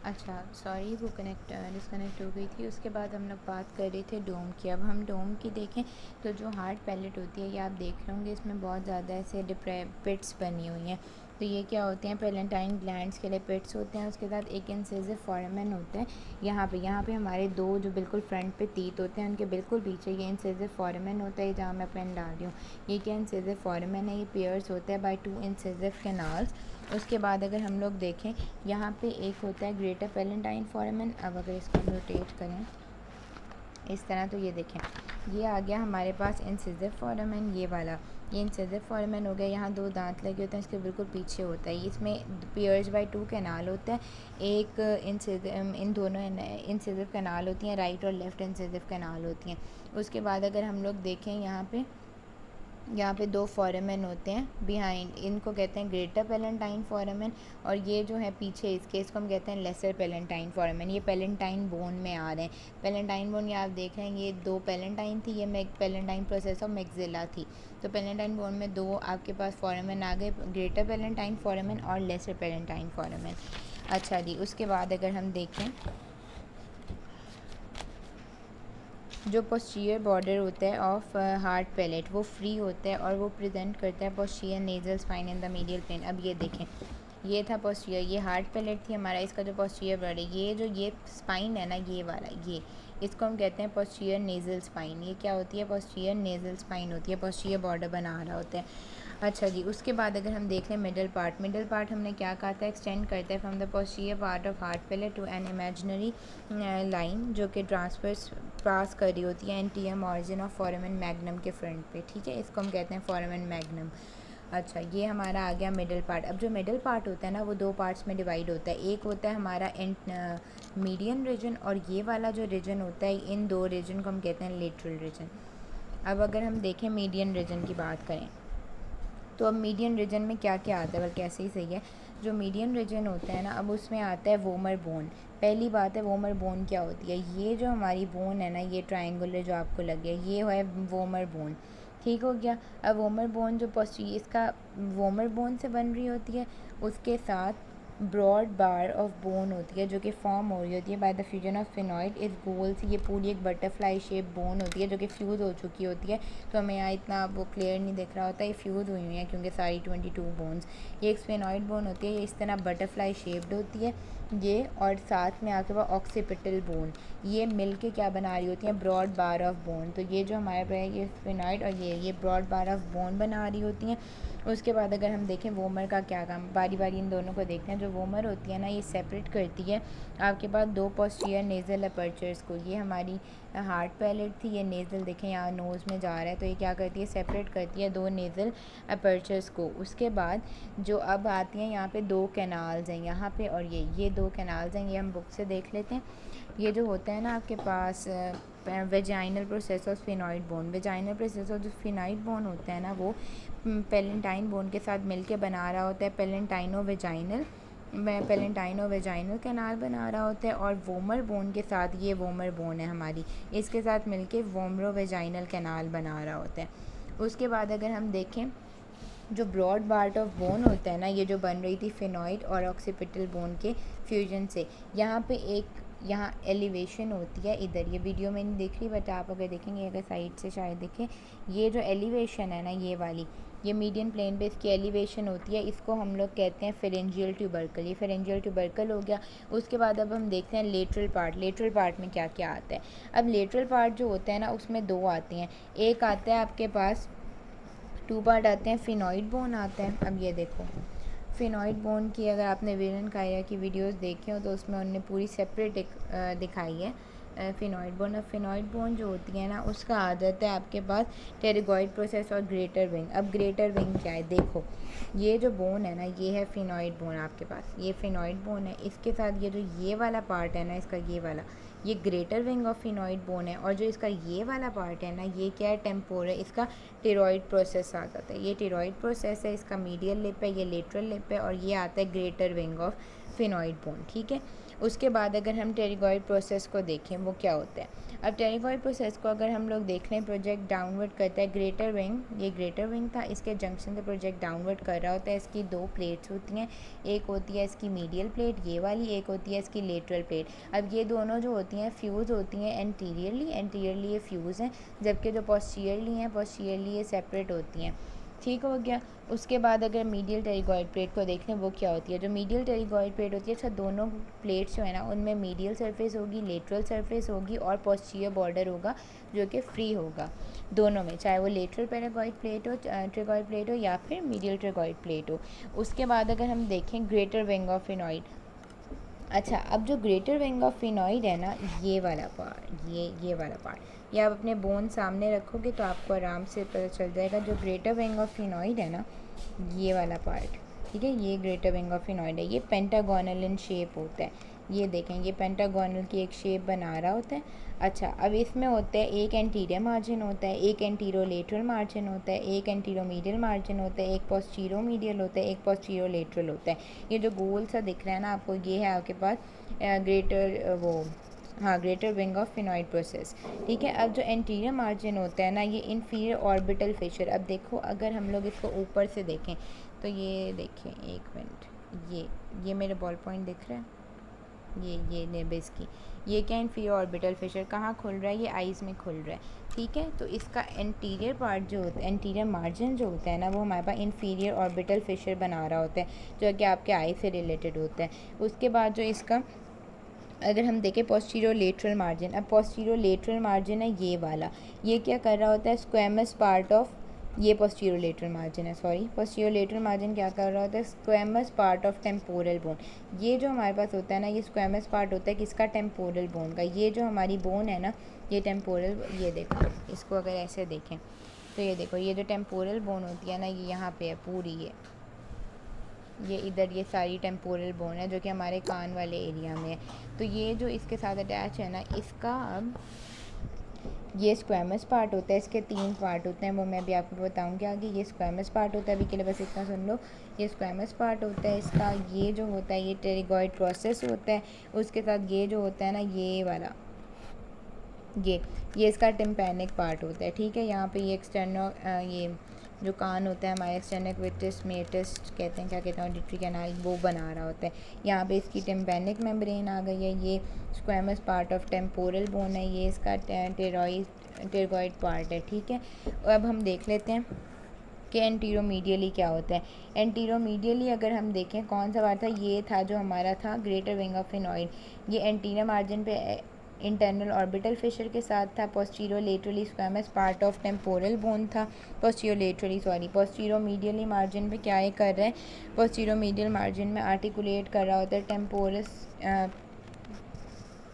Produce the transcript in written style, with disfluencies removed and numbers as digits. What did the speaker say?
अच्छा सॉरी, वो डिस्कनेक्ट हो गई थी। उसके बाद हम लोग बात कर रहे थे डोम की। अब हम डोम की देखें तो जो हार्ड पैलेट होती है, ये आप देख रहे होंगे इसमें बहुत ज़्यादा ऐसे पिट्स बनी हुई हैं। तो ये क्या होते हैं, पेलेंटाइन ग्लैंड्स के लिए पिट्स होते हैं। उसके साथ एक इंसिसिव फोरामेन होते हैं यहाँ पे हमारे दो जो बिल्कुल फ्रंट पे तीत होते हैं, उनके बिल्कुल पीछे ये इंसिसिव फोरामेन होता है, जहाँ मैं पेन डाल रही हूँ। ये क्या इंसिसिव फोरामेन है, ये पियर्स होता है बाय 2 इंसिसिव कैनाल्स। उसके बाद अगर हम लोग देखें, यहाँ पे एक होता है ग्रेटर पेलेंटाइन फोरामेन। अब अगर इसको रोटेट करें इस तरह, तो ये देखें, ये आ गया हमारे पास इंसिसिव फोरामेन, ये वाला। ये इंसिसिव फोरामेन हो गया। यहाँ दो दांत लगे होते हैं, इसके बिल्कुल पीछे होता है। इसमें पियर्स बाय 2 कैनाल होता है। एक इन दोनों इंसिसिव कैनाल होती हैं, राइट और लेफ़्ट इंसिसिव कैनाल होती हैं। उसके बाद अगर हम लोग देखें, यहाँ पे दो फोरामेन होते हैं बिहाइंड, इनको कहते हैं ग्रेटर पेलेंटाइन फोरामेन। और ये जो है पीछे इसको हम कहते हैं लेसर पेलेंटाइन फोरामेन। ये पेलेंटाइन बोन में आ रहे हैं। पेलेंटाइन बोन ये आप देख रहे हैं, ये दो पेलेंटाइन थी, ये पेलेंटाइन प्रोसेस ऑफ मैक्सिला थी। तो पेलेंटाइन बोन में दो आपके पास फोरामेन आ गए, ग्रेटर पेलेंटाइन फोरामेन और लेसर पेलेंटाइन फोरामेन। अच्छा जी, उसके बाद अगर हम देखें, जो पोस्टीरियर बॉर्डर होता है ऑफ हार्ड पैलेट, वो फ्री होता है और वो प्रेजेंट करता है posterior nasal spine in the medial plane. अब ये देखें, ये था पोस्टीरियर, ये हार्ड पैलेट थी हमारा, इसका जो पोस्टीरियर बॉर्डर, ये स्पाइन है ना, ये वाला, ये इसको हम कहते हैं पोस्टीरियर नेजल स्पाइन। ये क्या होती है, पोस्टीरियर नेजल स्पाइन होती है, पोस्टीरियर बॉर्डर बना रहा होता है। अच्छा जी, उसके बाद अगर हम देख लें मिडल पार्ट हमने क्या कहा था, एक्सटेंड करता है from the posterior part of hard palate to an imaginary line, जो कि ट्रांसफर्स पास कर रही होती है anterior origin of foramen magnum के फ्रंट पे। ठीक है, इसको हम कहते हैं फोरामेन मैग्नम। अच्छा, ये हमारा आ गया मिडल पार्ट। अब जो मिडल पार्ट होता है ना, वो दो पार्ट्स में डिवाइड होता है। एक होता है हमारा मीडियन रीजन, और ये वाला जो रीजन होता है, इन दो रीजन को हम कहते हैं लेटरल रीजन। अब अगर हम देखें मीडियन रीजन की बात करें, तो अब मीडियन रीजन में क्या क्या आता है, बल्कि ऐसे ही सही है। जो मीडियन रीजन होता है ना, अब उसमें आता है वोमर बोन। पहली बात है, वोमर बोन क्या होती है, ये जो हमारी बोन है ना, ये ट्रायंगुलर जो आपको लगे, ये है वोमर बोन। ठीक हो गया। अब वोमर बोन जो इसका वोमर बोन से बन रही होती है, उसके साथ ब्रॉड बार ऑफ बोन होती है, जो कि फॉर्म हो रही होती है बाय द फ्यूजन ऑफ फिनॉइड इस गोल से। ये पूरी एक बटरफ्लाई शेप बोन होती है, जो कि फ्यूज़ हो चुकी होती है। तो हमें यहाँ इतना वो क्लियर नहीं दिख रहा होता, ये फ्यूज़ हुई हुई है क्योंकि सारी 22 बोन्स। ये एक स्फेनॉइड बोन होती है, ये इस तरह बटरफ्लाई शेप्ड होती है ये। और साथ में आपके पास ऑक्सीपिटल बोन, ये मिल के क्या बना रही होती है, ब्रॉड बार ऑफ बोन। तो ये जो हमारे पास है, ये स्फेनॉइड और ये ब्रॉड बार ऑफ बोन बना रही होती हैं। उसके बाद अगर हम देखें वोमर का क्या काम, बारी बारी इन दोनों को देखते हैं। जो वोमर होती है ना, ये सेपरेट करती है आपके पास दो पोस्टीरियर नेज़ल अपर्चर्स को। ये हमारी हार्ड पैलेट थी, ये नेज़ल देखें यहाँ नोज़ में जा रहा है, तो ये क्या करती है, सेपरेट करती है दो नेज़ल अपर्चर्स को। उसके बाद जो अब आती हैं यहाँ पे दो कैनाल्स हैं यहाँ पे, और ये दो कैनाल्स हैं, ये हम बुक से देख लेते हैं। ये जो होता है ना आपके पास vaginal process of sphenoid bone, vaginal process of जो स्फेनॉइड बोन होता है ना, वो पेलेंटाइन बोन के साथ मिलके बना रहा होता है पेलेंटाइनो वेजाइनल कैनाल बना रहा होता है। और वोमर बोन के साथ, ये वोमर बोन है हमारी, इसके साथ मिलके वोमरो वेजाइनल कैनाल बना रहा होता है। उसके बाद अगर हम देखें, जो ब्रॉड पार्ट ऑफ बोन होता है ना, ये जो बन रही थी फिनॉइड और ऑक्सीपिटल बोन के फ्यूजन से, यहाँ एलिवेशन होती है इधर। ये वीडियो में नहीं दिख रही, बट आप अगर देखेंगे, अगर साइड से शायद देखें, ये जो एलिवेशन है ना, ये वाली, ये मीडियन प्लेन पे इसकी एलिवेशन होती है। इसको हम लोग कहते हैं फेरेंजियल ट्यूबरकल। ये फेरेंजियल ट्यूबरकल हो गया। उसके बाद अब हम देखते हैं लेटरल पार्ट में क्या क्या आता है। अब लेटरल पार्ट जो होता है ना, उसमें दो आते हैं। एक आता है आपके पास, टू पार्ट आते हैं, फिनॉइड बोन आता है। अब ये देखो, फिनॉइड बोन की अगर आपने वीरेन कायरा की वीडियोस देखी हो, तो उसमें उन्होंने पूरी सेपरेट दिखाई है फिनॉइड बोन। अब फिनॉइड बोन जो होती है ना, उसका आदत है आपके पास टेरिगॉइड प्रोसेस और ग्रेटर विंग। अब ग्रेटर विंग क्या है, देखो, ये जो बोन है ना, ये है फिनॉइड बोन आपके पास, ये फिनॉइड बोन है। इसके साथ ये जो ये वाला पार्ट है ना इसका, ये वाला, ये ग्रेटर विंग ऑफ फिनॉइड बोन है। और जो इसका ये वाला पार्ट है ना, ये क्या है, टेम्पोर है, इसका टिरॉइड प्रोसेस आ जाता है। ये टिरॉइड प्रोसेस है, इसका मीडियल लिप है, ये लेटरल लिप है, और ये आता है ग्रेटर विंग ऑफ फिनॉइड बोन, ठीक है। उसके बाद अगर हम टेरिगॉइड प्रोसेस को देखें वो क्या होता है। अब टेरिगॉइड प्रोसेस को अगर हम लोग देख लें, प्रोजेक्ट डाउनवर्ड करता है ग्रेटर विंग, ये ग्रेटर विंग था, इसके जंक्शन से प्रोजेक्ट डाउनवर्ड कर रहा होता है। इसकी दो प्लेट्स होती हैं, एक होती है इसकी मीडियल प्लेट ये वाली, एक होती है इसकी लेटरल प्लेट। अब ये दोनों जो होती हैं फ्यूज़ होती हैं एंटीरियरली ये फ्यूज़ हैं, जबकि जो पोस्टीरियरली हैं पोस्टीरियरली ये सेपरेट होती हैं, ठीक हो गया। उसके बाद अगर मीडियल टेरिगॉइड प्लेट को देख लें वो क्या होती है। जो मीडियल टेरिगॉइड प्लेट होती है, अच्छा दोनों प्लेट्स जो है ना उनमें मीडियल सरफेस होगी, लेटरल सरफेस होगी और पोस्टीरियर बॉर्डर होगा जो कि फ्री होगा दोनों में, चाहे वो लेटरल टेरिगॉइड प्लेट हो ट्रिगॉइड प्लेट हो या फिर मीडियल ट्रिगॉइड प्लेट हो। उसके बाद अगर हम देखें ग्रेटर विंग ऑफ फिनॉइड, अच्छा अब जो ग्रेटर विंग ऑफ फिनॉइड है ना ये वाला पार्ट, ये वाला पार्ट, ये आप अपने बोन सामने रखोगे तो आपको आराम से पता चल जाएगा। जो ग्रेटर विंग ऑफ फिनॉइड है ना ये वाला पार्ट, ठीक है, ये ग्रेटर विंग ऑफ फिनॉइड है, ये पेंटागोनल इन शेप होता है। ये देखें ये पेंटागोनल की एक शेप बना रहा होता है। अच्छा अब इसमें होता है एक एंटीरियर मार्जिन होता है, एक एंटीरो लेटरल मार्जिन होता है, एक एंटीरो मीडियल मार्जिन होता है, एक पोस्टीरो मीडियल होता है, एक पोस्टीरो लेटरल होता है। ये जो गोल सा दिख रहा है ना आपको, ये है आपके पास ग्रेटर विंग ऑफ फिनॉइड प्रोसेस, ठीक है। अब जो एंटीरियर मार्जिन होता है ना ये इन्फीरियर ऑर्बिटल फिशर, अब देखो अगर हम लोग इसको ऊपर से देखें तो ये देखें, एक मिनट, ये मेरे बॉल पॉइंट दिख रहा है, ये नेबेस की, ये क्या इन्फीरियर ऑर्बिटल फिशर कहाँ खुल रहा है, ये आइज़ में खुल रहा है, ठीक है। तो इसका एंटीरियर पार्ट जो होता है, एंटीरियर मार्जिन जो होता है ना वो हमारे पास इन्फीरियर ऑर्बिटल फिशर बना रहा होता है जो कि आपके आई से रिलेटेड होता है। उसके बाद जो इसका अगर हम देखें पोस्टीरियर लेटरल मार्जिन, अब पोस्टीरियर लेटरल मार्जिन है ये वाला, ये क्या कर रहा होता है स्क्वेमस पार्ट ऑफ, ये पोस्टीरियर लेटरल मार्जिन है, सॉरी पोस्टीरियर लेटरल मार्जिन क्या कर रहा होता है squamous part of temporal bone. ये जो हमारे पास होता है ना ये स्क्वेमस पार्ट होता है किसका, टेम्पोरल बोन का। ये जो हमारी बोन है ना ये टेम्पोरल, ये देखो इसको अगर ऐसे देखें तो ये देखो ये जो टेम्पोरल बोन होती है ना ये यहाँ पे है पूरी, ये इधर ये सारी टेम्पोरल बोन है जो कि हमारे कान वाले एरिया में है। तो ये जो इसके साथ अटैच है ना इसका अब ये स्क्वेमस पार्ट होता है, इसके 3 पार्ट होते हैं वो मैं भी आपको बताऊंगी आगे। ये स्क्वेमस पार्ट होता है, अभी के लिए बस इतना सुन लो, ये स्क्वेमस पार्ट होता है इसका। ये जो होता है ये टेरिगॉइड प्रोसेस होता है, उसके साथ ये जो होता है ना ये वाला ये इसका टिम्पैनिक पार्ट होता है, ठीक है। यहाँ पे ये एक्सटर्नो ये जो कान होता है हमारे एक्सटर्नोक्विटिस मेटिस कहते हैं, क्या कहते हैं ऑडिटरी कैनाल, वो बना रहा होता है। यहाँ पे इसकी टिम्पैनिक मेम्ब्रेन आ गई है, ये squamous part of temporal bone है, ये इसका टेरगॉइड पार्ट है, ठीक है। अब हम देख लेते हैं कि एंटीरोमीडियली क्या होता है। एंटीरोमीडियली अगर हम देखें कौन सा पार्ट था, ये था जो हमारा था ग्रेटर विंग ऑफ फिनॉइड, ये एंटीरियर मार्जिन पे इंटरनल ऑर्बिटल फिशर के साथ था। Posterior laterally squamous part of temporal bone था, पोस्टीरियर मीडियली मार्जिन पे क्या ये कर रहा है, पोस्टीरियर मीडियल मार्जिन में आर्टिकुलेट कर रहा होता है